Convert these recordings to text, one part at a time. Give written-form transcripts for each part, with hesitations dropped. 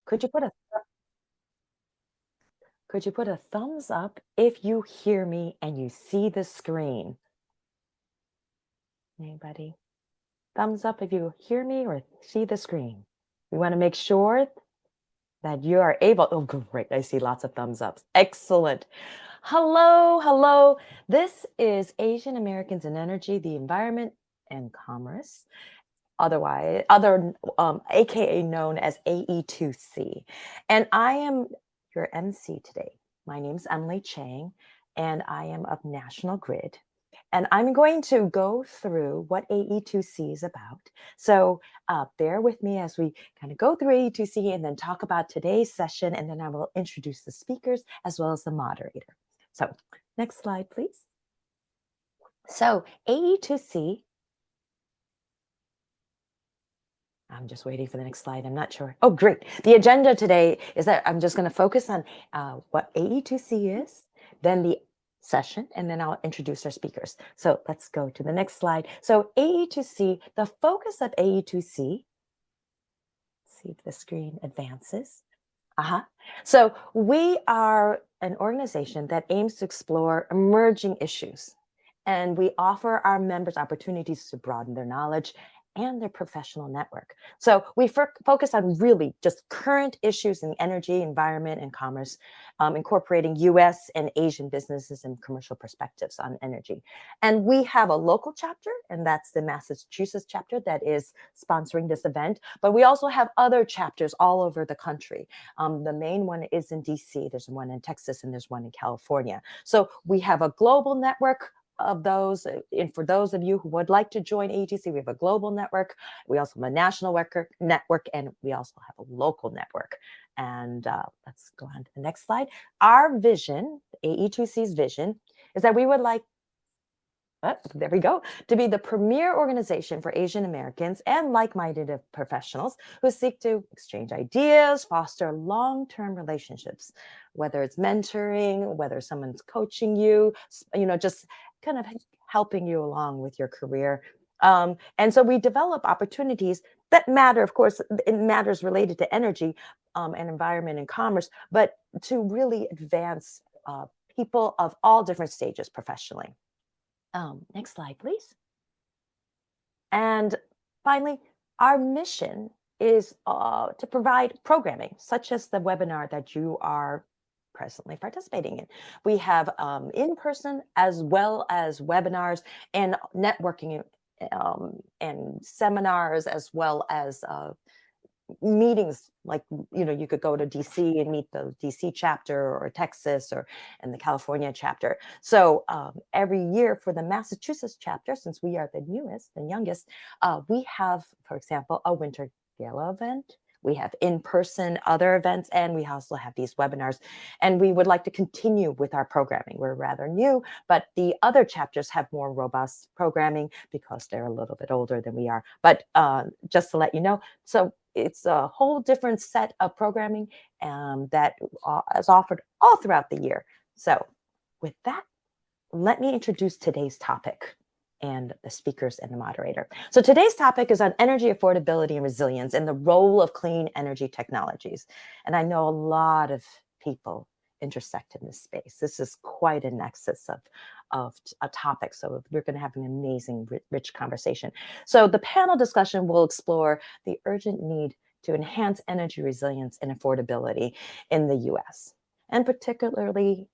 Could you put a thumbs up if you hear me and you see the screen? Anybody? Thumbs up if you hear me or see the screen. We want to make sure that you are able. Oh, great. I see lots of thumbs ups. Excellent. Hello, hello. This is Asian Americans in Energy, the Environment and Commerce, aka known as AE2C. And I am your MC today. My name is Emily Chang, and I am of National Grid. And I'm going to go through what AE2C is about. So bear with me as we kind of go through AE2C and then talk about today's session, and then I will introduce the speakers as well as the moderator. So next slide, please. So AE2C, I'm just waiting for the next slide. I'm not sure. Oh, great. The agenda today is that I'm just going to focus on what AE2C is, then the session, and then I'll introduce our speakers. So let's go to the next slide. So AE2C, the focus of AE2C, see if the screen advances. So we are an organization that aims to explore emerging issues, and we offer our members opportunities to broaden their knowledge and their professional network. So we focus on really just current issues in energy, environment, and commerce, incorporating US and Asian businesses and commercial perspectives on energy. And we have a local chapter, and that's the Massachusetts chapter that is sponsoring this event. But we also have other chapters all over the country. The main one is in DC, there's one in Texas, and there's one in California. So we have a global network of those. And for those of you who would like to join AE2C, we have a global network. We also have a national network, and we also have a local network. And let's go on to the next slide. Our vision, AE2C's vision, is that we would like, there we go, to be the premier organization for Asian Americans and like-minded professionals who seek to exchange ideas, foster long-term relationships, whether it's mentoring, whether someone's coaching you, just kind of helping you along with your career. And so we develop opportunities that matter, of course, it matters related to energy and environment and commerce, but to really advance people of all different stages professionally. Next slide, please. And finally, our mission is to provide programming, such as the webinar that you are presently participating in. We have in-person as well as webinars and networking and seminars, as well as meetings, like you could go to DC and meet the DC chapter, or Texas, and the California chapter. So every year for the Massachusetts chapter, since we are the youngest, we have, for example, a winter gala event. We have in-person other events, and we also have these webinars. And we would like to continue with our programming. We're rather new, but the other chapters have more robust programming because they're a little bit older than we are. But just to let you know, so it's a whole different set of programming that is offered all throughout the year. So with that, let me introduce today's topic and the speakers and the moderator. So today's topic is on energy affordability and resilience and the role of clean energy technologies. And I know a lot of people intersect in this space. This is quite a nexus of a topic. So we're going to have an amazing, rich conversation. So the panel discussion will explore the urgent need to enhance energy resilience and affordability in the US, and particularly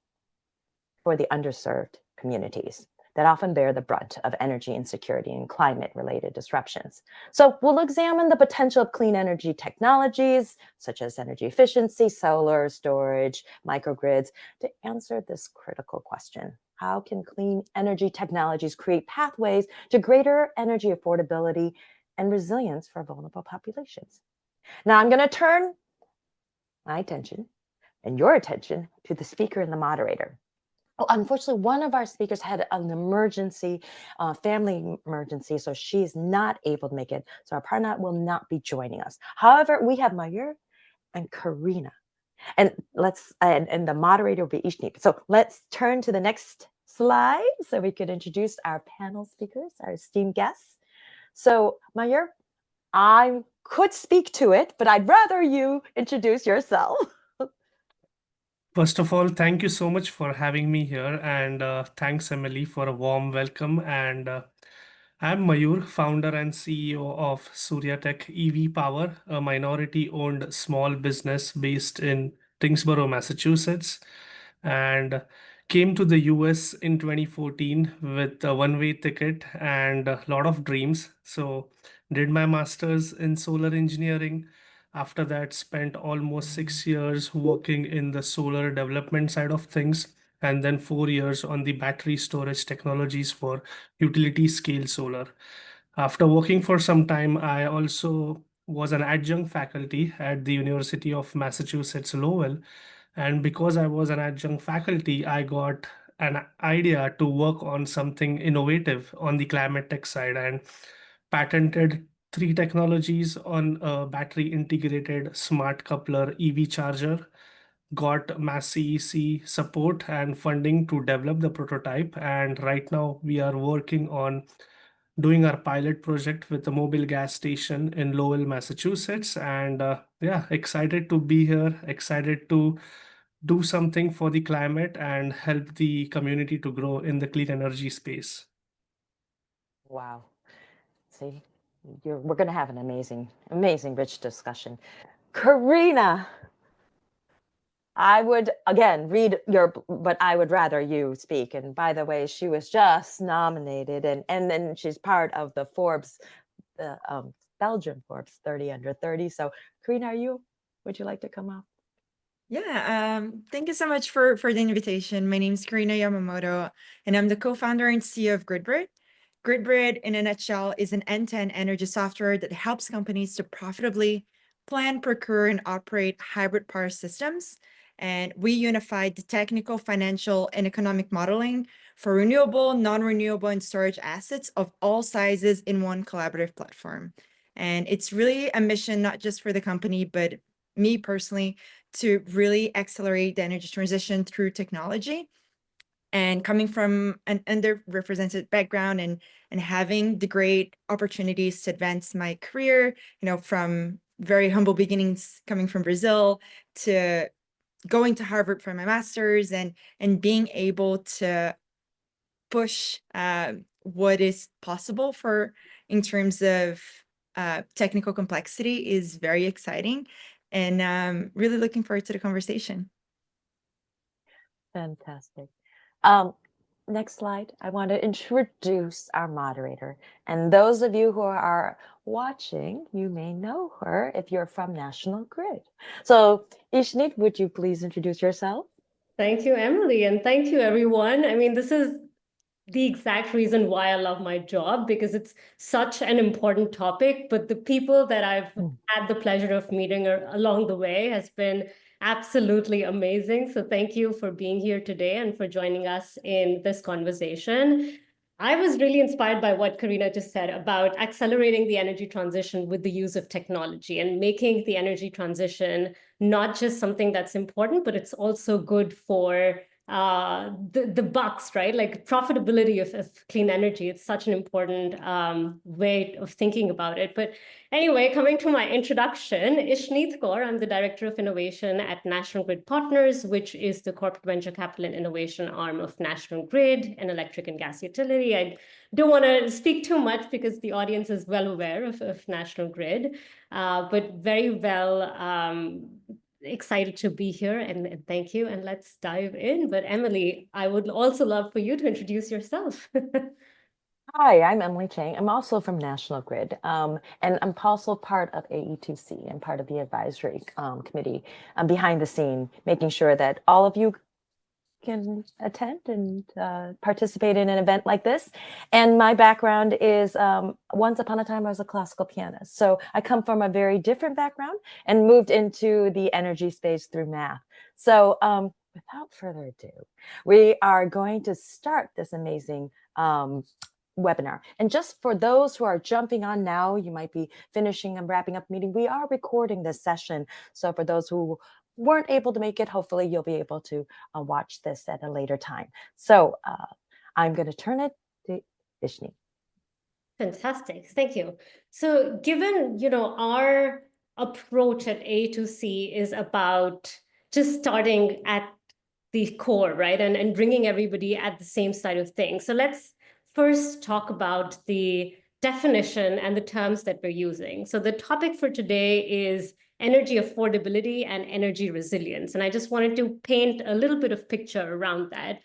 for the underserved communities that often bear the brunt of energy insecurity and climate-related disruptions. So we'll examine the potential of clean energy technologies, such as energy efficiency, solar, storage, microgrids, to answer this critical question. How can clean energy technologies create pathways to greater energy affordability and resilience for vulnerable populations? Now I'm going to turn my attention and your attention to the speaker and the moderator. Oh, unfortunately, one of our speakers had an emergency, family emergency, so she is not able to make it. So Aparna will not be joining us. However, we have Mayur and Karina, and and the moderator will be Ishneet. So let's turn to the next slide so we could introduce our panel speakers, our esteemed guests. So Mayur, I'm could speak to it, but I'd rather you introduce yourself. First of all, thank you so much for having me here, and thanks, Emily, for a warm welcome. And I'm Mayur, founder and CEO of SuryaTech EV Power, a minority-owned small business based in Tingsboro, Massachusetts, and came to the US in 2014 with a one-way ticket and a lot of dreams. So, did my master's in solar engineering. After that, spent almost 6 years working in the solar development side of things, and then 4 years on the battery storage technologies for utility scale solar. After working for some time, I also was an adjunct faculty at the University of Massachusetts Lowell. And because I was an adjunct faculty, I got an idea to work on something innovative on the climate tech side and patented three technologies on a battery integrated smart coupler EV charger, got mass CEC support and funding to develop the prototype. And right now we are working on doing our pilot project with a mobile gas station in Lowell, Massachusetts. And yeah, excited to be here, excited to do something for the climate and help the community to grow in the clean energy space. Wow. See, we're going to have an amazing, rich discussion. Karina, I would again read but I would rather you speak. And by the way, she was just nominated, and then she's part of the Forbes, the Belgium Forbes 30 under 30. So, Karina, would you like to come up? Yeah, thank you so much for the invitation. My name is Karina Yamamoto, and I'm the co-founder and CEO of Gridbrid. Gridbrid, in a nutshell, is an end-to-end energy software that helps companies to profitably plan, procure, and operate hybrid power systems. And we unified the technical, financial, and economic modeling for renewable, non-renewable, and storage assets of all sizes in one collaborative platform. And it's really a mission not just for the company, but me personally, to really accelerate the energy transition through technology. And coming from an underrepresented background and having the great opportunities to advance my career, from very humble beginnings coming from Brazil to going to Harvard for my master's and being able to push what is possible in terms of technical complexity is very exciting. And really looking forward to the conversation. Fantastic. Next slide. I want to introduce our moderator. And those of you who are watching, you may know her if you're from National Grid. So, Ishneet, would you please introduce yourself? Thank you, Emily, and thank you, everyone. I mean, this is the exact reason why I love my job, because it's such an important topic, but the people that I've had the pleasure of meeting along the way has been absolutely amazing. So thank you for being here today and for joining us in this conversation. I was really inspired by what Karina just said about accelerating the energy transition with the use of technology and making the energy transition not just something that's important, but it's also good for the bucks, right? Like profitability of clean energy. It's such an important way of thinking about it. But anyway, coming to my introduction, Ishneet Kaur, I'm the Director of Innovation at National Grid Partners, which is the corporate venture capital and innovation arm of National Grid, an electric and gas utility. I don't want to speak too much because the audience is well aware of National Grid, but very well excited to be here and thank you, and let's dive in. But Emily, I would also love for you to introduce yourself. Hi, I'm Emily Chang. I'm also from National Grid, and I'm also part of AE2C and part of the advisory committee behind the scene, making sure that all of you can attend and participate in an event like this. And my background is once upon a time I was a classical pianist. So I come from a very different background and moved into the energy space through math. So without further ado, we are going to start this amazing webinar. And just for those who are jumping on now, you might be finishing and wrapping up the meeting. We are recording this session. So for those who weren't able to make it, hopefully you'll be able to watch this at a later time. So I'm going to turn it to Ishneet. Fantastic. Thank you. So given, our approach at A2C is about just starting at the core, right? And bringing everybody at the same side of things. So let's first talk about the definition and the terms that we're using. So the topic for today is energy affordability and energy resilience. And I just wanted to paint a little bit of picture around that.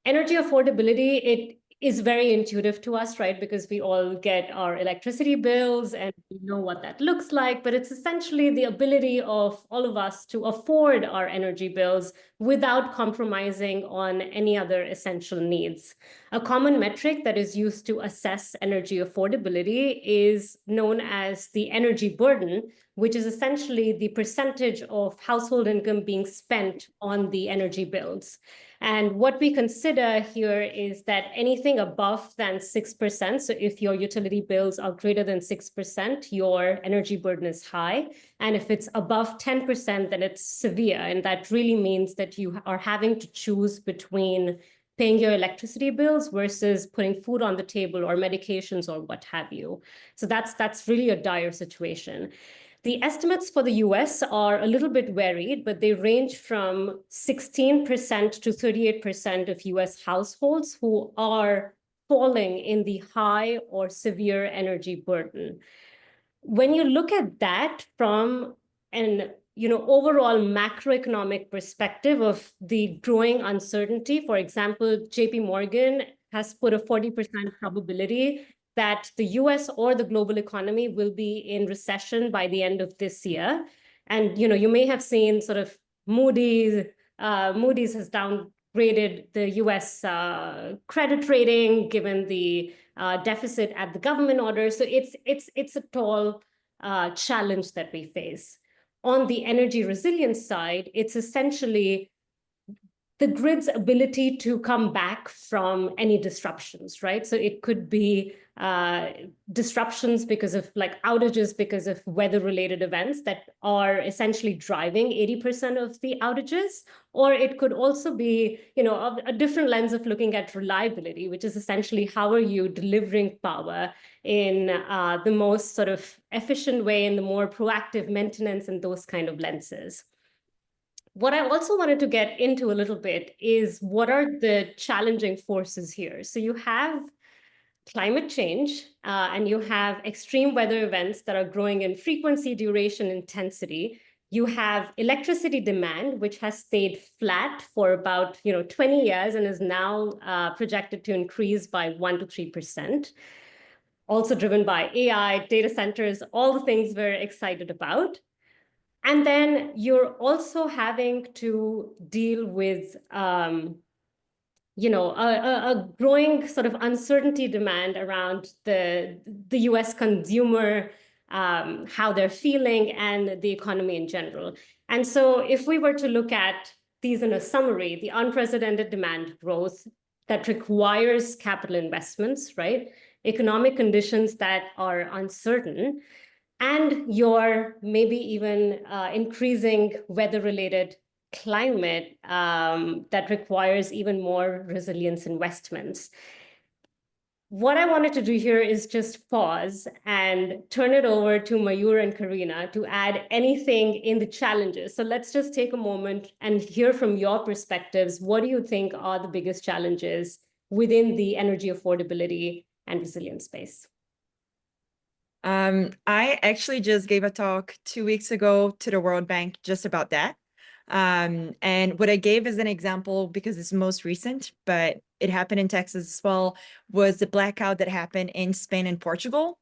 Energy affordability, it is very intuitive to us, right? Because we all get our electricity bills and we know what that looks like, but it's essentially the ability of all of us to afford our energy bills without compromising on any other essential needs. A common metric that is used to assess energy affordability is known as the energy burden, which is essentially the percentage of household income being spent on the energy bills. And what we consider here is that anything above than 6%, so if your utility bills are greater than 6%, your energy burden is high. And if it's above 10%, then it's severe. And that really means that you are having to choose between paying your electricity bills versus putting food on the table or medications or what have you. So that's really a dire situation. The estimates for the US are a little bit varied, but they range from 16% to 38% of US households who are falling in the high or severe energy burden. When you look at that from an overall macroeconomic perspective of the growing uncertainty, for example, JP Morgan has put a 40% probability that the US or the global economy will be in recession by the end of this year. And you may have seen sort of Moody's has downgraded the US credit rating given the deficit at the government order. So it's a tall challenge that we face. On the energy resilience side, it's essentially the grid's ability to come back from any disruptions, right? So it could be disruptions because of outages because of weather-related events that are essentially driving 80% of the outages, or it could also be, a different lens of looking at reliability, which is essentially how are you delivering power in the most sort of efficient way, in the more proactive maintenance and those kind of lenses. What I also wanted to get into a little bit is what are the challenging forces here? So you have climate change, and you have extreme weather events that are growing in frequency, duration, intensity. You have electricity demand, which has stayed flat for about 20 years and is now projected to increase by 1 to 3%. Also driven by AI, data centers, all the things we're excited about. And then you're also having to deal with a growing sort of uncertainty demand around the US consumer, how they're feeling, and the economy in general. And so if we were to look at these in a summary, the unprecedented demand growth that requires capital investments, right? Economic conditions that are uncertain, and your maybe even increasing weather-related climate that requires even more resilience investments. What I wanted to do here is just pause and turn it over to Mayur and Karina to add anything in the challenges. So let's just take a moment and hear from your perspectives. What do you think are the biggest challenges within the energy affordability and resilience space? I actually just gave a talk 2 weeks ago to the World Bank just about that. And what I gave as an example, because it's most recent, but it happened in Texas as well, was the blackout that happened in Spain and Portugal.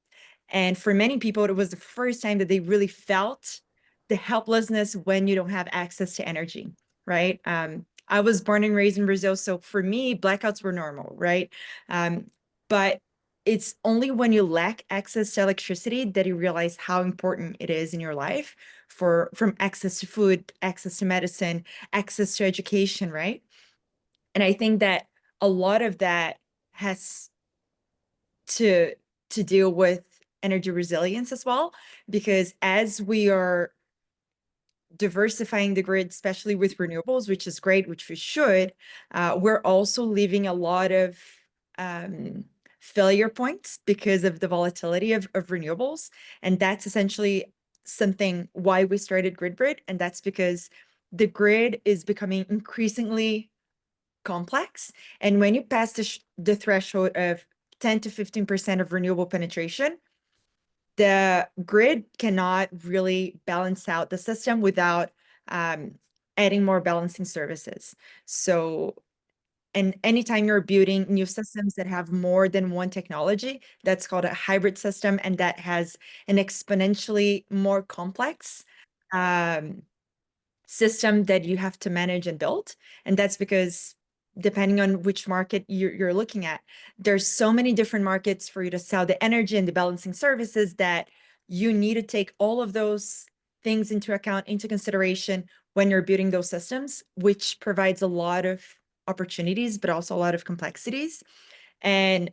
And for many people, it was the first time that they really felt the helplessness when you don't have access to energy, right? I was born and raised in Brazil, so for me, blackouts were normal, right? But it's only when you lack access to electricity that you realize how important it is in your life from access to food, access to medicine, access to education, right? And I think that a lot of that has to deal with energy resilience as well, because as we are diversifying the grid, especially with renewables, which is great, which we should, we're also leaving a lot of failure points because of the volatility of renewables. And that's essentially something why we started Gridbrid. And that's because the grid is becoming increasingly complex. And when you pass the threshold of 10 to 15% of renewable penetration, the grid cannot really balance out the system without adding more balancing services. So, and anytime you're building new systems that have more than one technology, that's called a hybrid system, and that has an exponentially more complex system that you have to manage and build. And that's because depending on which market you're looking at, there's so many different markets for you to sell the energy and the balancing services that you need to take all of those things into account, into consideration when you're building those systems, which provides a lot of opportunities, but also a lot of complexities. And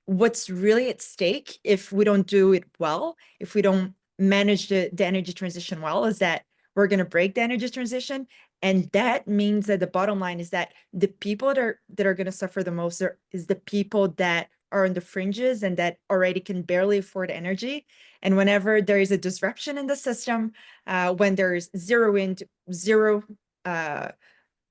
what's really at stake if we don't do it well, if we don't manage the energy transition well, is that we're going to break the energy transition. And that means that the bottom line is that the people that are going to suffer the most is the people that are on the fringes and that already can barely afford energy. And whenever there is a disruption in the system, when there's zero wind, zero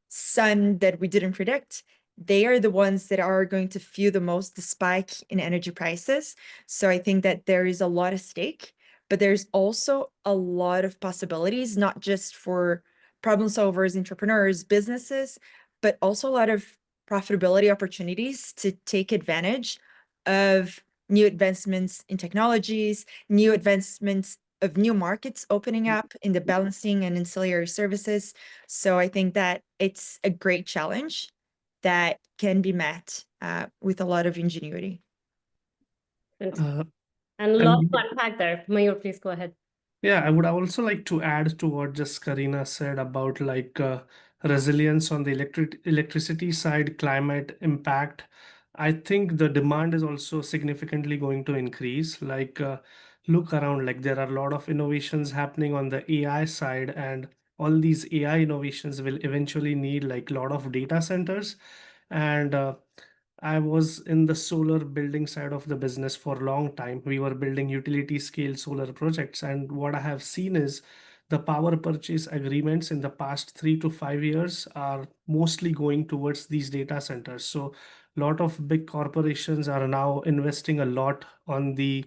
sun that we didn't predict, they are the ones that are going to feel the most the spike in energy prices. So I think that there is a lot at stake, but there's also a lot of possibilities, not just for problem solvers, entrepreneurs, businesses, but also a lot of profitability opportunities to take advantage of new advancements in technologies, new advancements of new markets opening up in the balancing and ancillary services. So I think that it's a great challenge that can be met with a lot of ingenuity. And a lot to unpack there. Mayur, please go ahead. Yeah, I would also like to add to what just Karina said about resilience on the electricity side, climate impact. I think the demand is also significantly going to increase. Look around, like there are a lot of innovations happening on the AI side, and all these AI innovations will eventually need like a lot of data centers. And I was in the solar building side of the business for a long time. We were building utility scale solar projects. And what I have seen is the power purchase agreements in the past 3 to 5 years are mostly going towards these data centers. So a lot of big corporations are now investing a lot on the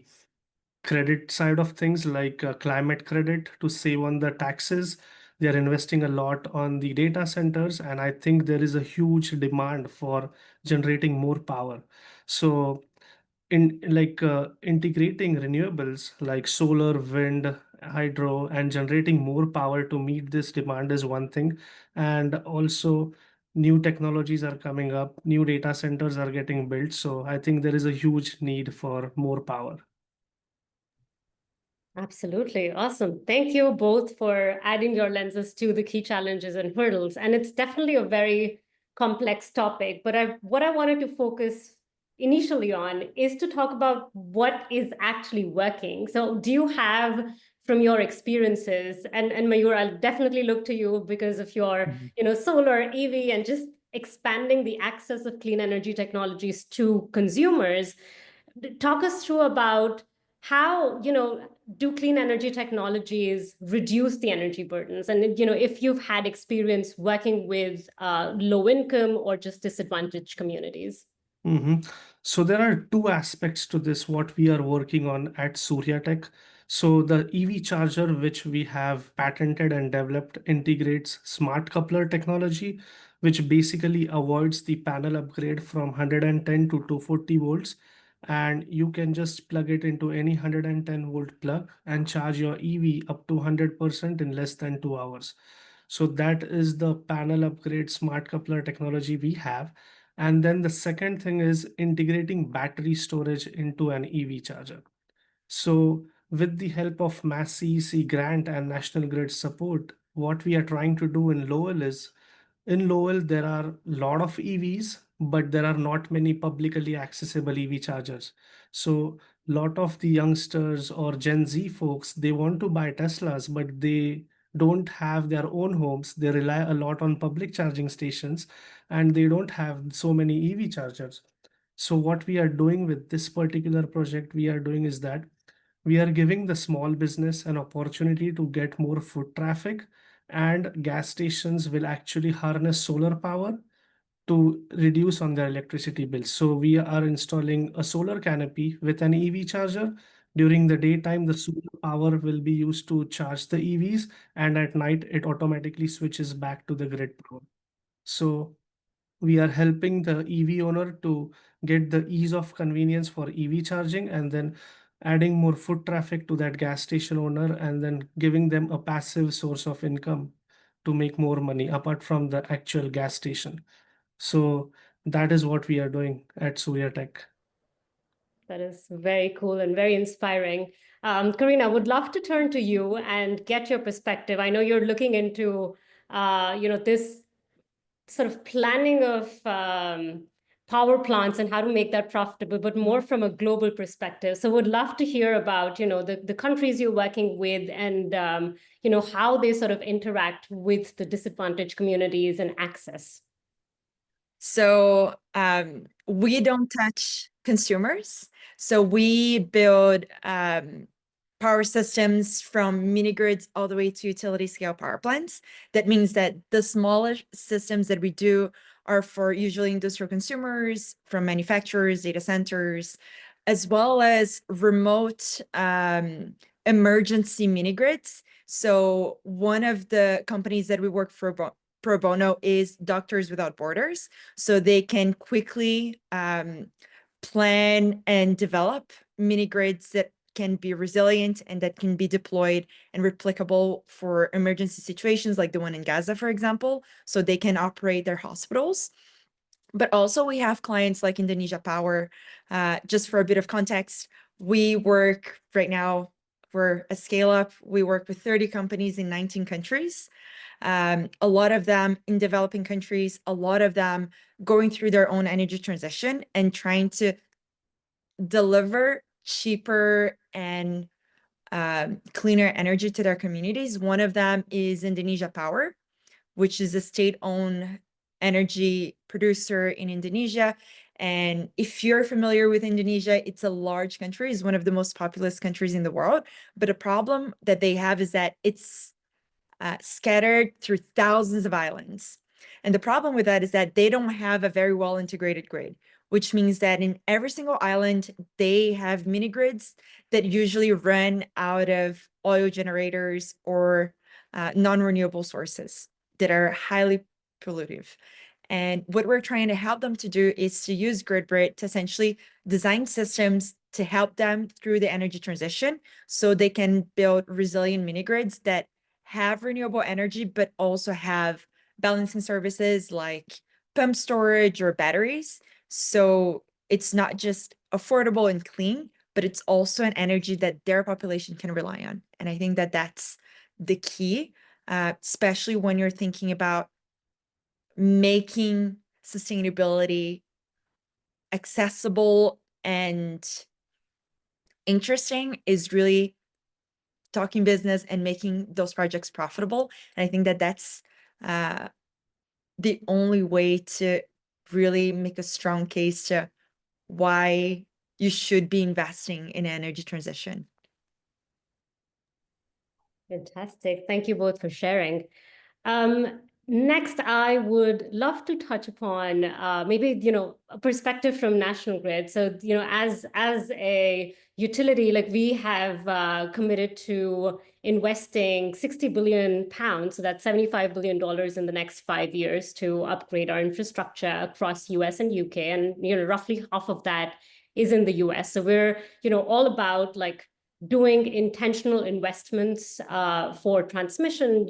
credit side of things, like climate credit to save on the taxes. They are investing a lot on the data centers, and I think there is a huge demand for generating more power. So in integrating renewables like solar, wind, hydro, and generating more power to meet this demand is one thing. And also new technologies are coming up, new data centers are getting built. So I think there is a huge need for more power. Absolutely. Awesome. Thank you both for adding your lenses to the key challenges and hurdles. And it's definitely a very complex topic, but what I wanted to focus initially on is to talk about what is actually working. So do you have, from your experiences, and Mayur, I'll definitely look to you because of your, solar, EV, and just expanding the access of clean energy technologies to consumers. Talk us through about how, do clean energy technologies reduce the energy burdens? And, if you've had experience working with low income or just disadvantaged communities. So there are two aspects to this, what we are working on at SuryaTech. So the EV charger, which we have patented and developed, integrates smart coupler technology, which basically avoids the panel upgrade from 110 to 240 volts. And you can just plug it into any 110 volt plug and charge your EV up to 100% in less than 2 hours. So that is the panel upgrade smart coupler technology we have. And then the second thing is integrating battery storage into an EV charger. So with the help of Mass CEC grant and National Grid support, what we are trying to do in Lowell is, in Lowell, there are a lot of EVs, but there are not many publicly accessible EV chargers. So a lot of the youngsters or Gen Z folks, they want to buy Teslas, but they don't have their own homes. They rely a lot on public charging stations, and they don't have so many EV chargers. So what we are doing with this particular project we are doing is that we are giving the small business an opportunity to get more foot traffic, and gas stations will actually harness solar power to reduce on their electricity bills. So we are installing a solar canopy with an EV charger. During the daytime, the solar power will be used to charge the EVs, and at night it automatically switches back to the grid power. So we are helping the EV owner to get the ease of convenience for EV charging, and then adding more foot traffic to that gas station owner, and then giving them a passive source of income to make more money apart from the actual gas station. So that is what we are doing at SuryaTech. That is very cool and very inspiring. Karina, would love to turn to you and get your perspective. I know you're looking into, this sort of planning of power plants and how to make that profitable, but more from a global perspective. So would love to hear about, the countries you're working with and, how they sort of interact with the disadvantaged communities and access. So we don't touch consumers. So we build power systems from mini grids all the way to utility scale power plants. That means that the smaller systems that we do are for usually industrial consumers, from manufacturers, data centers, as well as remote emergency mini grids. So one of the companies that we work for pro bono is Doctors Without Borders. So they can quickly plan and develop mini grids that can be resilient and that can be deployed and replicable for emergency situations like the one in Gaza, for example, so they can operate their hospitals. But also we have clients like Indonesia Power. Just for a bit of context, we work right now, we're a scale up. We work with 30 companies in 19 countries. A lot of them in developing countries, a lot of them going through their own energy transition and trying to deliver cheaper and cleaner energy to their communities. One of them is Indonesia Power, which is a state-owned energy producer in Indonesia. And if you're familiar with Indonesia, it's a large country, it's one of the most populous countries in the world. But a problem that they have is that it's scattered through thousands of islands. And the problem with that is that they don't have a very well integrated grid, which means that in every single island, they have mini grids that usually run out of oil generators or non-renewable sources that are highly pollutive. And what we're trying to help them to do is to use Gridbrid to essentially design systems to help them through the energy transition so they can build resilient mini grids that have renewable energy, but also have balancing services like pump storage or batteries. So it's not just affordable and clean, but it's also an energy that their population can rely on. And I think that that's the key, especially when you're thinking about making sustainability accessible and interesting, is really talking business and making those projects profitable. And I think that that's the only way to really make a strong case to why you should be investing in energy transition. Fantastic. Thank you both for sharing. Next, I would love to touch upon maybe, a perspective from National Grid. So, as a utility, like we have committed to investing 60 billion pounds, so that's $75 billion in the next 5 years to upgrade our infrastructure across US and UK. And, roughly half of that is in the US. So we're, all about like doing intentional investments for transmission,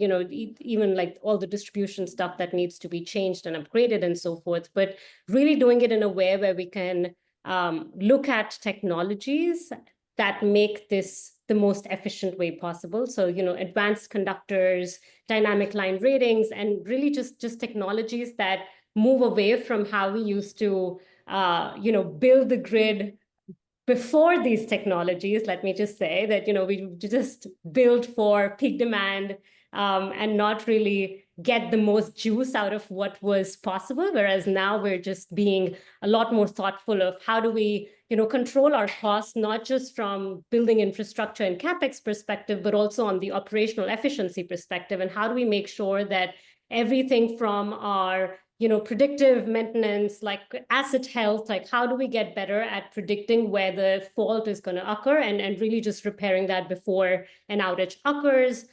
even like all the distribution stuff that needs to be changed and upgraded and so forth, but really doing it in a way where we can look at technologies that make this the most efficient way possible. So, advanced conductors, dynamic line ratings, and really just technologies that move away from how we used to, build the grid before these technologies. Let me just say that, we just built for peak demand, and not really get the most juice out of what was possible. Whereas now we're just being a lot more thoughtful of how do we, control our costs, not just from building infrastructure and CapEx perspective, but also on the operational efficiency perspective. And how do we make sure that everything from our predictive maintenance, like asset health, like how do we get better at predicting where the fault is going to occur and really just repairing that before an outage occurs.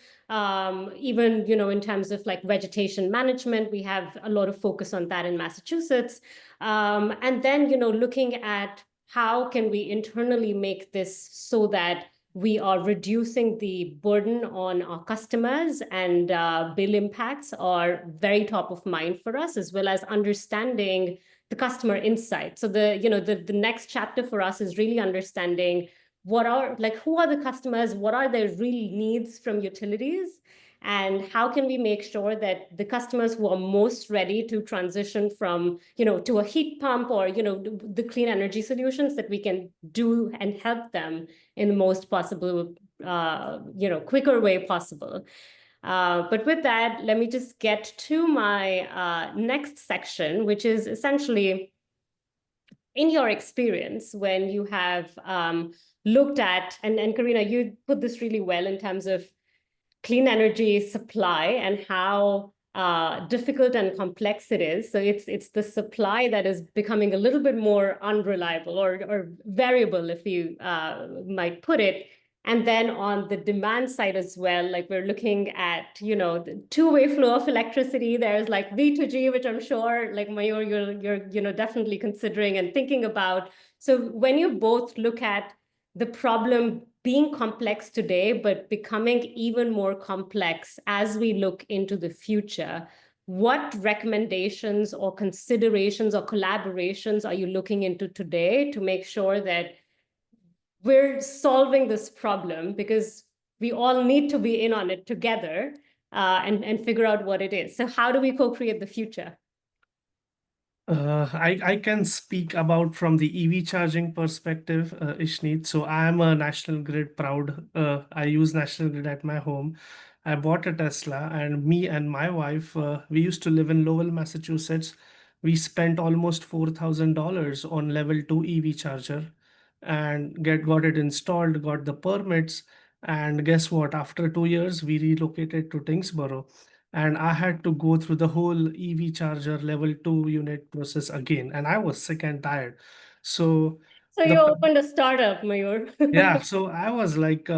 Even, in terms of like vegetation management, we have a lot of focus on that in Massachusetts. And then, looking at how can we internally make this so that we are reducing the burden on our customers, and bill impacts are very top of mind for us, as well as understanding the customer insight. So the next chapter for us is really understanding who are the customers, what are their real needs from utilities, and how can we make sure that the customers who are most ready to transition from, to a heat pump or, the clean energy solutions, that we can do and help them in the most possible, quicker way possible. But with that, let me just get to my next section, which is essentially, in your experience, when you have looked at, and Karina, you put this really well in terms of clean energy supply and how difficult and complex it is. So it's the supply that is becoming a little bit more unreliable or variable, if you might put it. And then on the demand side as well, like we're looking at, the two-way flow of electricity. There's like V2G, which I'm sure like Mayur, you're definitely considering and thinking about. So when you both look at the problem being complex today, but becoming even more complex as we look into the future, what recommendations or considerations or collaborations are you looking into today to make sure that we're solving this problem? Because we all need to be in on it together and figure out what it is. So how do we co-create the future? I can speak about from the EV charging perspective, Ishneet. So I am a National Grid proud. I use National Grid at my home. I bought a Tesla, and me and my wife, we used to live in Lowell, Massachusetts. We spent almost $4,000 on level 2 EV charger and got it installed, got the permits. And guess what? After 2 years, we relocated to Tingsboro, and I had to go through the whole EV charger level 2 unit process again, and I was sick and tired. So So you opened a startup, Mayur. yeah, so I was like,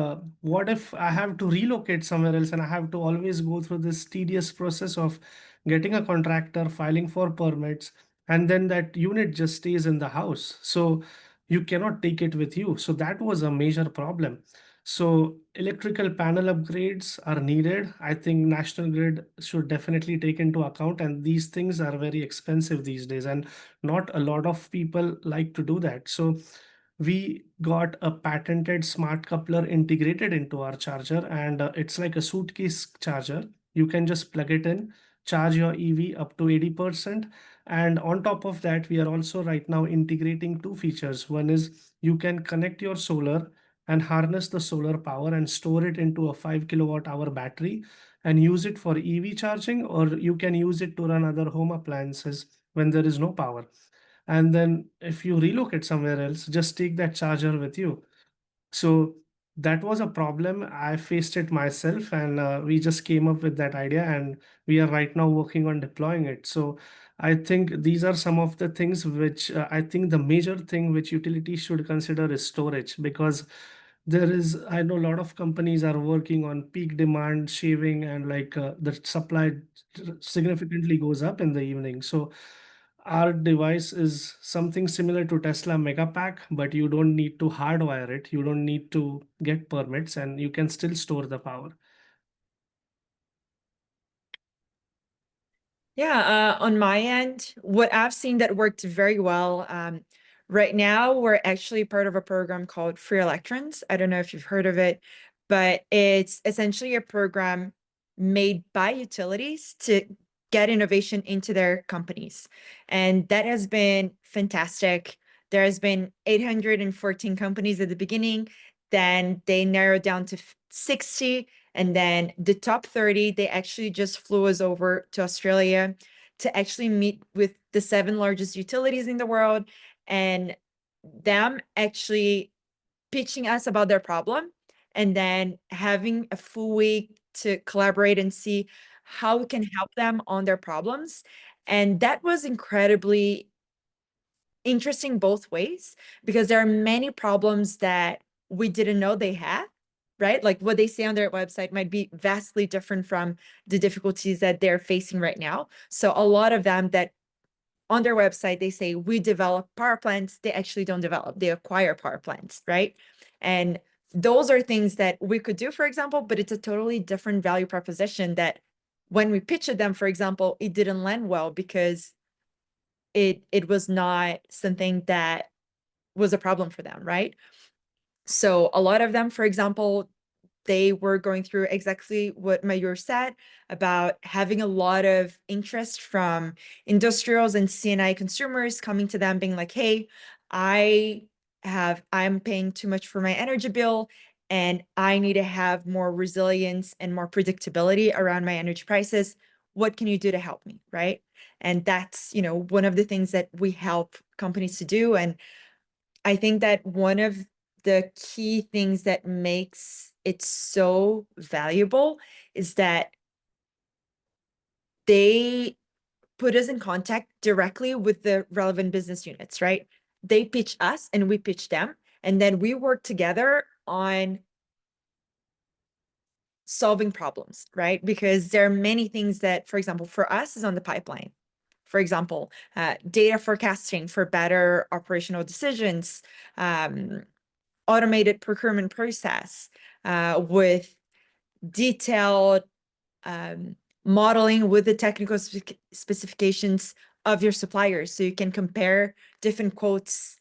what if I have to relocate somewhere else and I have to always go through this tedious process of getting a contractor, filing for permits, and then that unit just stays in the house. So you cannot take it with you. So that was a major problem. So electrical panel upgrades are needed. I think National Grid should definitely take into account, and these things are very expensive these days, and not a lot of people like to do that. So we got a patented smart coupler integrated into our charger, and it's like a suitcase charger. You can just plug it in, charge your EV up to 80%. And on top of that, we are also right now integrating two features. One is you can connect your solar and harness the solar power and store it into a 5 kilowatt hour battery and use it for EV charging, or you can use it to run other home appliances when there is no power. And then if you relocate somewhere else, just take that charger with you. So that was a problem. I faced it myself, and we just came up with that idea, and we are right now working on deploying it. So I think these are some of the things which I think the major thing which utilities should consider is storage, because I know a lot of companies are working on peak demand shaving, and like the supply significantly goes up in the evening. So our device is something similar to Tesla Megapack, but you don't need to hardwire it. You don't need to get permits, and you can still store the power. Yeah, on my end, what I've seen that worked very well. Right now, we're actually part of a program called Free Electrons. I don't know if you've heard of it, but it's essentially a program made by utilities to get innovation into their companies. And that has been fantastic. There has been 814 companies at the beginning, then they narrowed down to 60, And then the top 30, they actually just flew us over to Australia to actually meet with the 7 largest utilities in the world, and them actually pitching us about their problem, and then having a full week to collaborate and see how we can help them on their problems. And that was incredibly interesting both ways, because there are many problems that we didn't know they had, right? Like what they say on their website might be vastly different from the difficulties that they're facing right now. So a lot of them that on their website, they say we develop power plants, they actually don't develop, they acquire power plants, right? And those are things that we could do, for example, but it's a totally different value proposition that when we pitched them, for example, it didn't land well because it was not something that was a problem for them, right? So a lot of them, for example, they were going through exactly what Mayur said about having a lot of interest from industrials and CNI consumers coming to them being like, hey, I'm paying too much for my energy bill, and I need to have more resilience and more predictability around my energy prices. What can you do to help me, right? And that's, one of the things that we help companies to do. And I think that one of the key things that makes it so valuable is that they put us in contact directly with the relevant business units, right? They pitch us and we pitch them, and then we work together on solving problems, right? Because there are many things that, for example, for us is on the pipeline. For example, data forecasting for better operational decisions, automated procurement process with detailed modeling with the technical specifications of your suppliers, so you can compare different quotes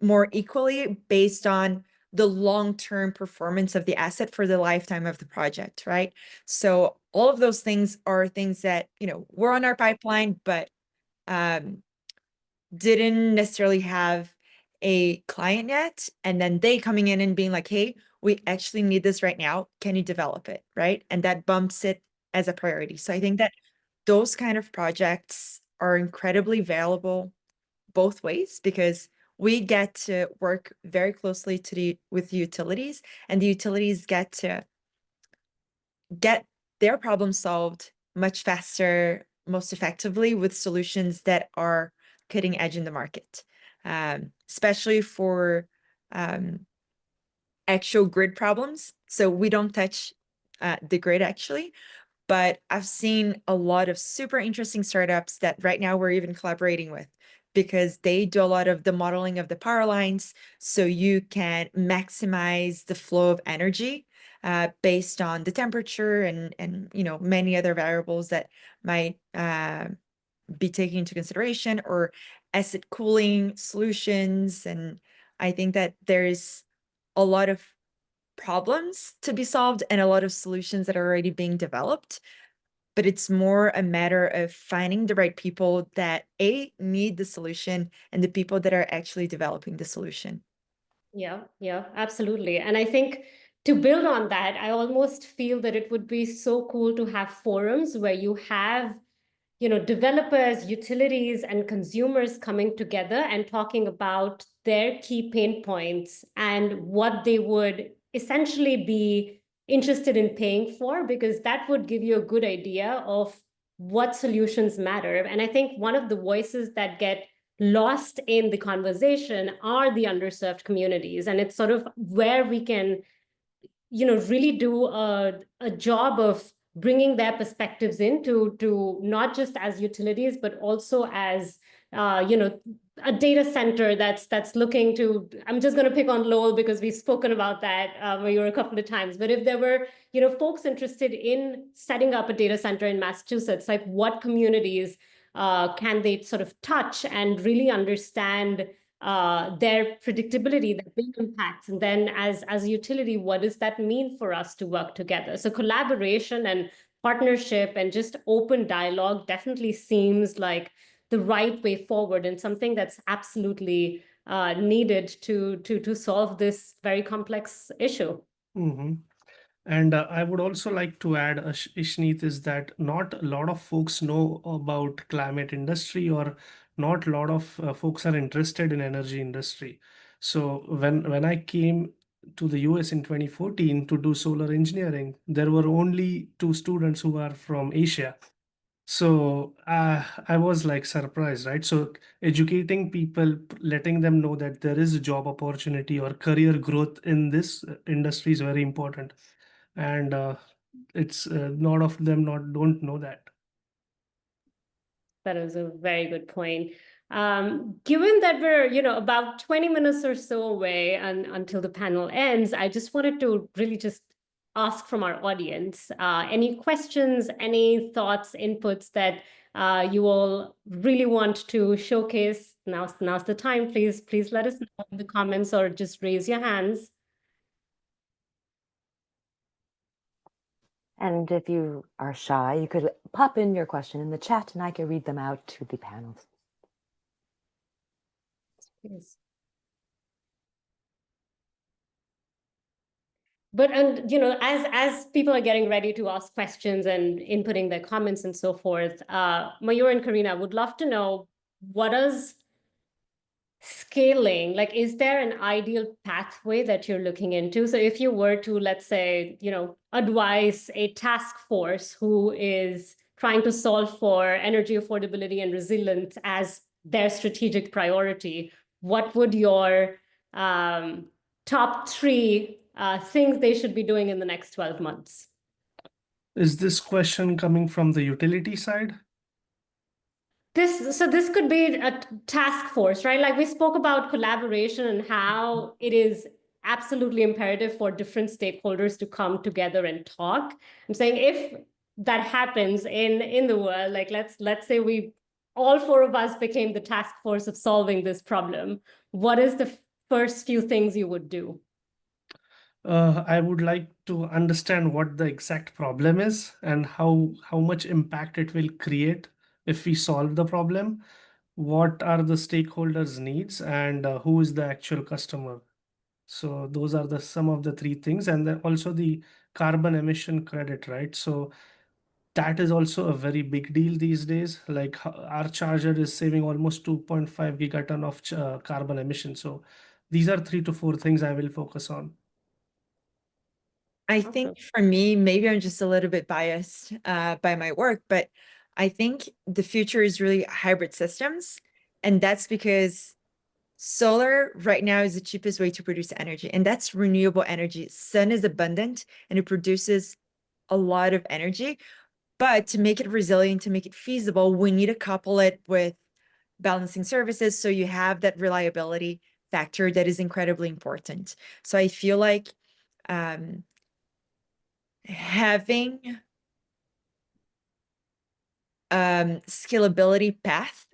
more equally based on the long-term performance of the asset for the lifetime of the project, right? So all of those things are things that, were on our pipeline, but didn't necessarily have a client yet. And then they coming in and being like, hey, we actually need this right now. Can you develop it, right? And that bumps it as a priority. So I think that those kind of projects are incredibly valuable both ways, because we get to work very closely with utilities, and the utilities get to get their problem solved much faster, most effectively, with solutions that are cutting edge in the market, especially for actual grid problems. So we don't touch the grid actually, but I've seen a lot of super interesting startups that right now we're even collaborating with, because they do a lot of the modeling of the power lines, so you can maximize the flow of energy based on the temperature and many other variables that might be taken into consideration, or acid cooling solutions. And I think that there's a lot of problems to be solved and a lot of solutions that are already being developed, but it's more a matter of finding the right people that need the solution, and the people that are actually developing the solution. Yeah, absolutely. And I think to build on that, I almost feel that it would be so cool to have forums where you have, developers, utilities, and consumers coming together and talking about their key pain points and what they would essentially be interested in paying for, because that would give you a good idea of what solutions matter. And I think one of the voices that get lost in the conversation are the underserved communities. And it's sort of where we can, really do a job of bringing their perspectives in to not just as utilities, but also as, a data center that's looking to, I'm just going to pick on Lowell because we've spoken about that a couple of times. But if there were, folks interested in setting up a data center in Massachusetts, like what communities can they sort of touch and really understand their predictability, their big impacts, and then as a utility, what does that mean for us to work together? So collaboration and partnership and just open dialogue definitely seems like the right way forward, and something that's absolutely needed to solve this very complex issue. Mm-hmm. And I would also like to add, Ishneet, is that not a lot of folks know about climate industry, or not a lot of folks are interested in energy industry. So when I came to the US in 2014 to do solar engineering, there were only two students who are from Asia. So I was like surprised, right? So educating people, letting them know that there is a job opportunity or career growth in this industry is very important. And it's a lot of them not don't know that. That is a very good point. Given that we're, about 20 minutes or so away and until the panel ends, I just wanted to really just ask from our audience, any questions, any thoughts, inputs that you all really want to showcase. Now's the time. Please let us know in the comments or just raise your hands. And if you are shy, you could pop in your question in the chat and I can read them out to the panelists. Yes. But, and as people are getting ready to ask questions and inputting their comments and so forth, Mayur and Karina, would love to know, what does scaling, like, is there an ideal pathway that you're looking into? So if you were to, let's say, advise a task force who is trying to solve for energy affordability and resilience as their strategic priority, what would your top three things they should be doing in the next 12 months? Is this question coming from the utility side? This could be a task force, right? Like we spoke about collaboration and how it is absolutely imperative for different stakeholders to come together and talk. I'm saying if that happens in the world, like let's say we all four of us became the task force of solving this problem, what is the first few things you would do? I would like to understand what the exact problem is and how much impact it will create if we solve the problem. What are the stakeholders' needs, and who is the actual customer? So those are the some of the three things, and then also the carbon emission credit, right? So that is also a very big deal these days. Like our charger is saving almost 2.5 gigaton of carbon emission. So these are 3 to 4 things I will focus on. I think for me, maybe I'm just a little bit biased by my work, but I think the future is really hybrid systems. And that's because solar right now is the cheapest way to produce energy, and that's renewable energy. Sun is abundant and it produces a lot of energy, but to make it resilient, to make it feasible, we need to couple it with balancing services so you have that reliability factor that is incredibly important. So I feel like having scalability path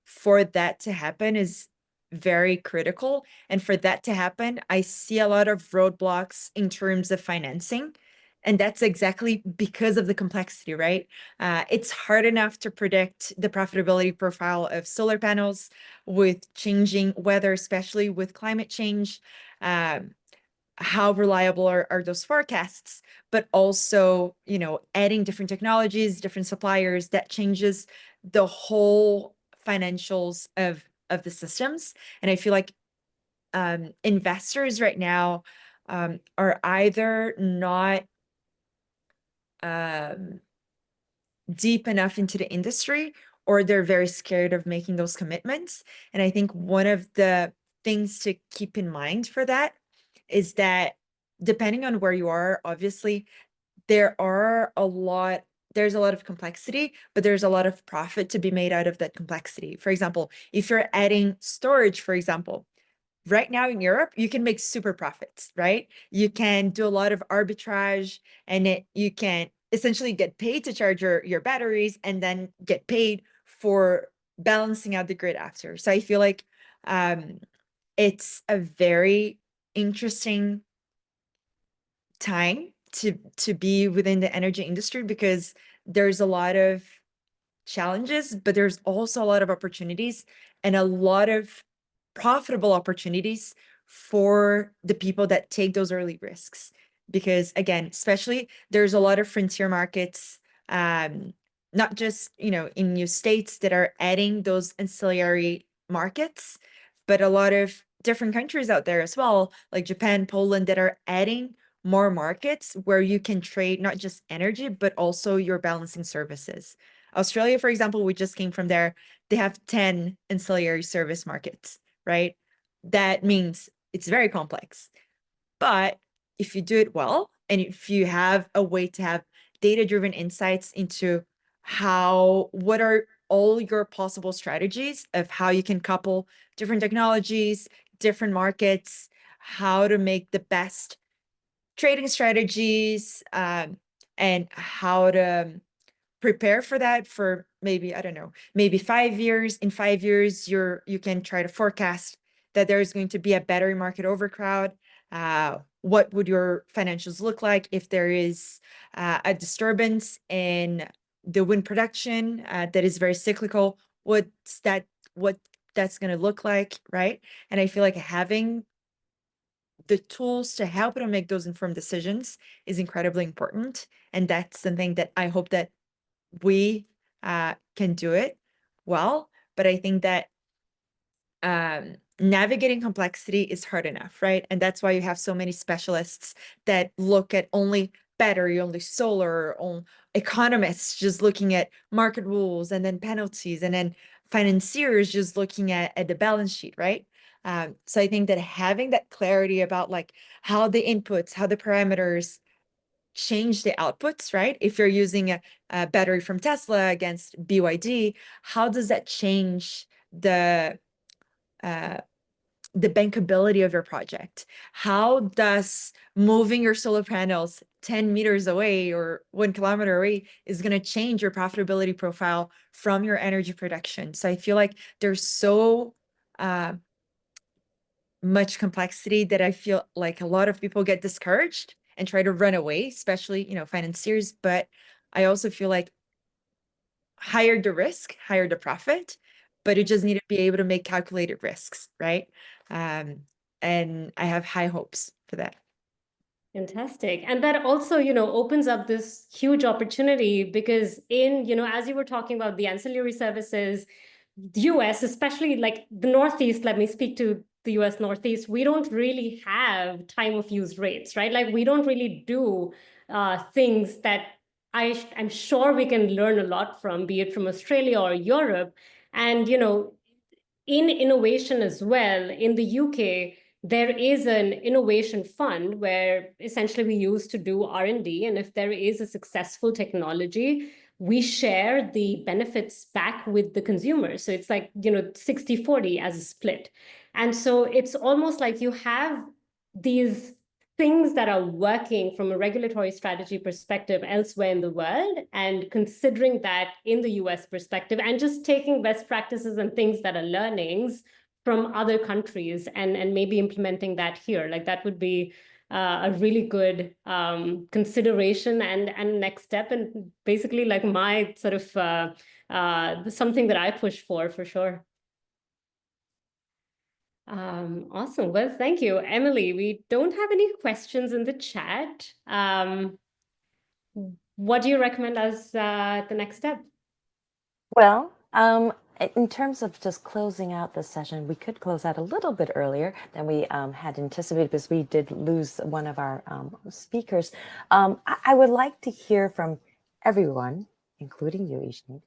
for that to happen is very critical. And for that to happen, I see a lot of roadblocks in terms of financing. And that's exactly because of the complexity, right? It's hard enough to predict the profitability profile of solar panels with changing weather, especially with climate change. How reliable are those forecasts, but also, adding different technologies, different suppliers, that changes the whole financials of the systems. And I feel like investors right now are either not deep enough into the industry, or they're very scared of making those commitments. And I think one of the things to keep in mind for that is that depending on where you are, obviously, there's a lot of complexity, but there's a lot of profit to be made out of that complexity. For example, if you're adding storage, for example, right now in Europe, you can make super profits, right? You can do a lot of arbitrage, and you can essentially get paid to charge your batteries and then get paid for balancing out the grid after. So I feel like it's a very interesting time to be within the energy industry, because there's a lot of challenges, but there's also a lot of opportunities and a lot of profitable opportunities for the people that take those early risks. because again, especially there's a lot of frontier markets, not just, in new states that are adding those ancillary markets, but a lot of different countries out there as well, like Japan, Poland, that are adding more markets where you can trade not just energy, but also your balancing services. Australia, for example, we just came from there. They have 10 ancillary service markets, right? That means it's very complex. But if you do it well, and if you have a way to have data-driven insights into what are all your possible strategies of how you can couple different technologies, different markets, how to make the best trading strategies, and how to prepare for that for maybe, I don't know, maybe 5 years. In 5 years, you can try to forecast that there is going to be a battery market overcrowd. What would your financials look like if there is a disturbance in the wind production that is very cyclical? What that's going to look like, right? And I feel like having the tools to help them make those informed decisions is incredibly important. And that's something that I hope that we can do it well. But I think that navigating complexity is hard enough, right? And that's why you have so many specialists that look at only battery, only solar, on economists just looking at market rules, and then penalties, and then financiers just looking at the balance sheet, right? So I think that having that clarity about like how the inputs, how the parameters change the outputs, right? If you're using a battery from Tesla against BYD, how does that change the bankability of your project? How does moving your solar panels 10 meters away or 1 kilometer away is going to change your profitability profile from your energy production? So I feel like there's so much complexity that I feel like a lot of people get discouraged and try to run away, especially, financiers. But I also feel like higher the risk, higher the profit, but you just need to be able to make calculated risks, right? And I have high hopes for that. Fantastic. And that also, opens up this huge opportunity because as you were talking about the ancillary services, the US, especially like the Northeast, let me speak to the US Northeast, we don't really have time of use rates, right? Like we don't really do things that I'm sure we can learn a lot from, be it from Australia or Europe. And, in innovation as well, in the UK, there is an innovation fund where essentially we use to do R&D. And if there is a successful technology, we share the benefits back with the consumer. So it's like, 60-40 as a split. And so it's almost like you have these things that are working from a regulatory strategy perspective elsewhere in the world, and considering that in the US perspective, and just taking best practices and things that are learnings from other countries and maybe implementing that here. Like that would be a really good consideration and next step, and basically like my sort of something that I push for sure. Awesome. Well, thank you, Emily. We don't have any questions in the chat. What do you recommend as the next step? Well, in terms of just closing out the session, we could close out a little bit earlier than we had anticipated because we did lose one of our speakers. I would like to hear from everyone, including you, Ishneet,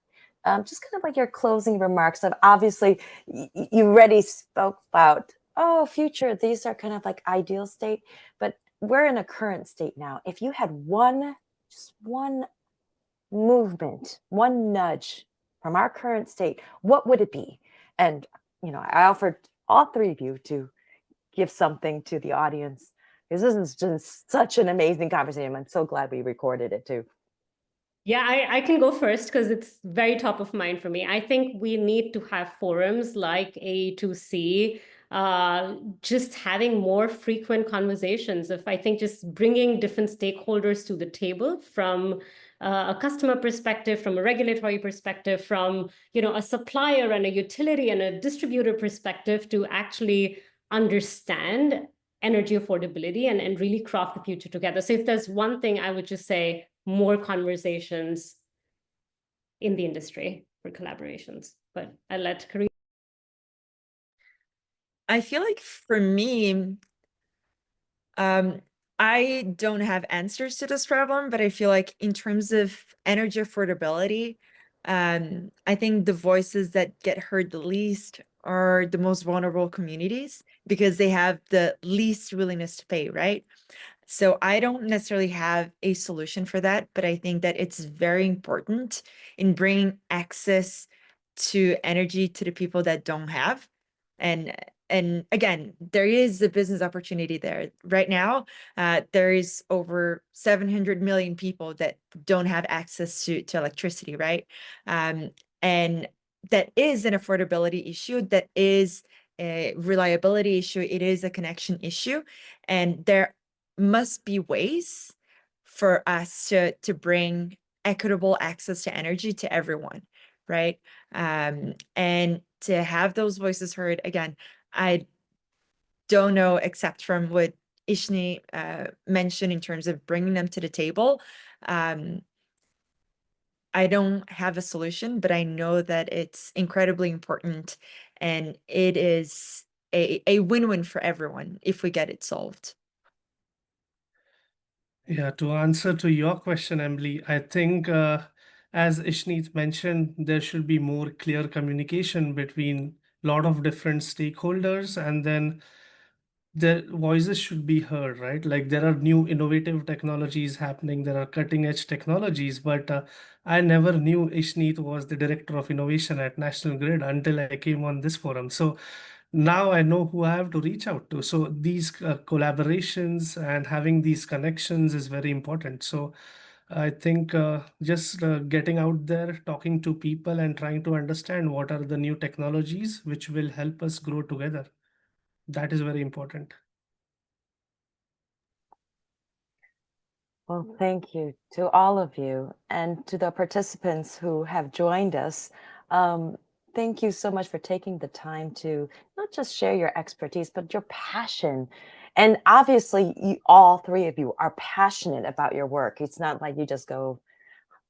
just kind of like your closing remarks of obviously you already spoke about, future, these are kind of like ideal state, but we're in a current state now. If you had just one movement, one nudge from our current state, what would it be? And, I offered all three of you to give something to the audience because this is just such an amazing conversation. I'm so glad we recorded it too. Yeah, I can go first because it's very top of mind for me. I think we need to have forums like A2C, just having more frequent conversations of, I think, just bringing different stakeholders to the table from a customer perspective, from a regulatory perspective, from, a supplier and a utility and a distributor perspective to actually understand energy affordability and really craft the future together. So if there's one thing, I would just say more conversations in the industry for collaborations. But I'll let Karina. I feel like for me, I don't have answers to this problem, but I feel like in terms of energy affordability, I think the voices that get heard the least are the most vulnerable communities because they have the least willingness to pay, right? So I don't necessarily have a solution for that, but I think that it's very important in bringing access to energy to the people that don't have. And again, there is a business opportunity there. Right now, there is over 700 million people that don't have access to electricity, right? And that is an affordability issue, that is a reliability issue, it is a connection issue. And there must be ways for us to bring equitable access to energy to everyone, right? And to have those voices heard, again, I don't know, except from what Ishneet mentioned in terms of bringing them to the table. I don't have a solution, but I know that it's incredibly important, and it is a win-win for everyone if we get it solved. Yeah, to answer to your question, Emily, I think as Ishneet mentioned, there should be more clear communication between a lot of different stakeholders, and then their voices should be heard, right? Like there are new innovative technologies happening, there are cutting edge technologies, but I never knew Ishneet was the director of innovation at National Grid until I came on this forum. So now I know who I have to reach out to. So these collaborations and having these connections is very important. So I think just getting out there, talking to people and trying to understand what are the new technologies which will help us grow together. That is very important. Well, thank you to all of you and to the participants who have joined us. Thank you so much for taking the time to not just share your expertise, but your passion. And obviously, you, all three of you are passionate about your work. It's not like you just go,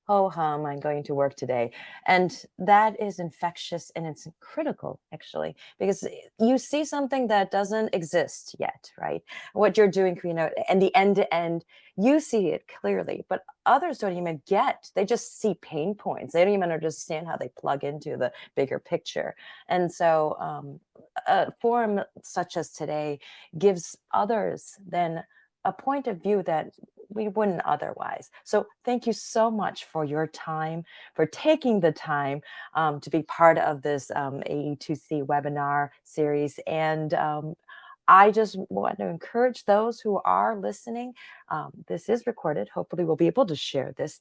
ho hum, I'm going to work today. And that is infectious and it's critical, actually, because you see something that doesn't exist yet, right? What you're doing, Karina, and the end to end, you see it clearly, but others don't even get, they just see pain points. They don't even understand how they plug into the bigger picture. And so a forum such as today gives others then a point of view that we wouldn't otherwise. So thank you so much for your time, for taking the time to be part of this AE2C webinar series. And I just want to encourage those who are listening. This is recorded. Hopefully we'll be able to share this.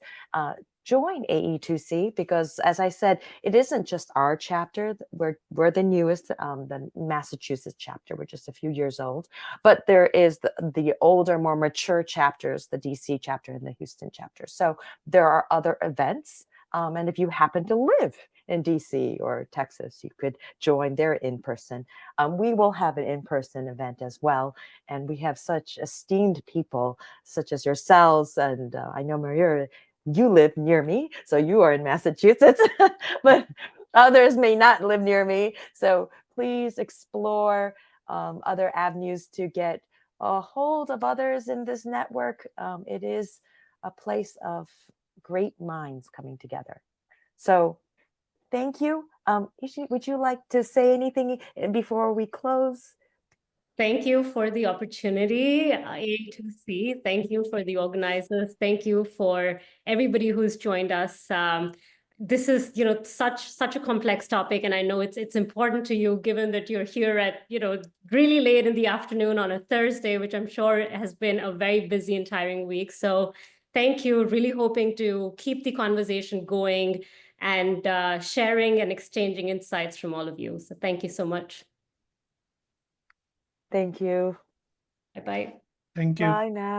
Join AE2C because, as I said, it isn't just our chapter. We're the newest, the Massachusetts chapter. We're just a few years old, but there is the older, more mature chapters, the DC chapter and the Houston chapter. So there are other events, and if you happen to live in DC or Texas, you could join their in-person. We will have an in-person event as well, and we have such esteemed people such as yourselves, and I know Mayur, you live near me, so you are in Massachusetts, but others may not live near me. So please explore other avenues to get a hold of others in this network. It is a place of great minds coming together. So thank you. Ishneet, would you like to say anything before we close? Thank you for the opportunity, A2C. Thank you for the organizers. Thank you for everybody who's joined us. This is, such a complex topic, and I know it's important to you, given that you're here at, really late in the afternoon on a Thursday, which I'm sure has been a very busy and tiring week. So thank you. Really hoping to keep the conversation going and sharing and exchanging insights from all of you. So thank you so much. Thank you. Bye-bye. Thank you. Bye now.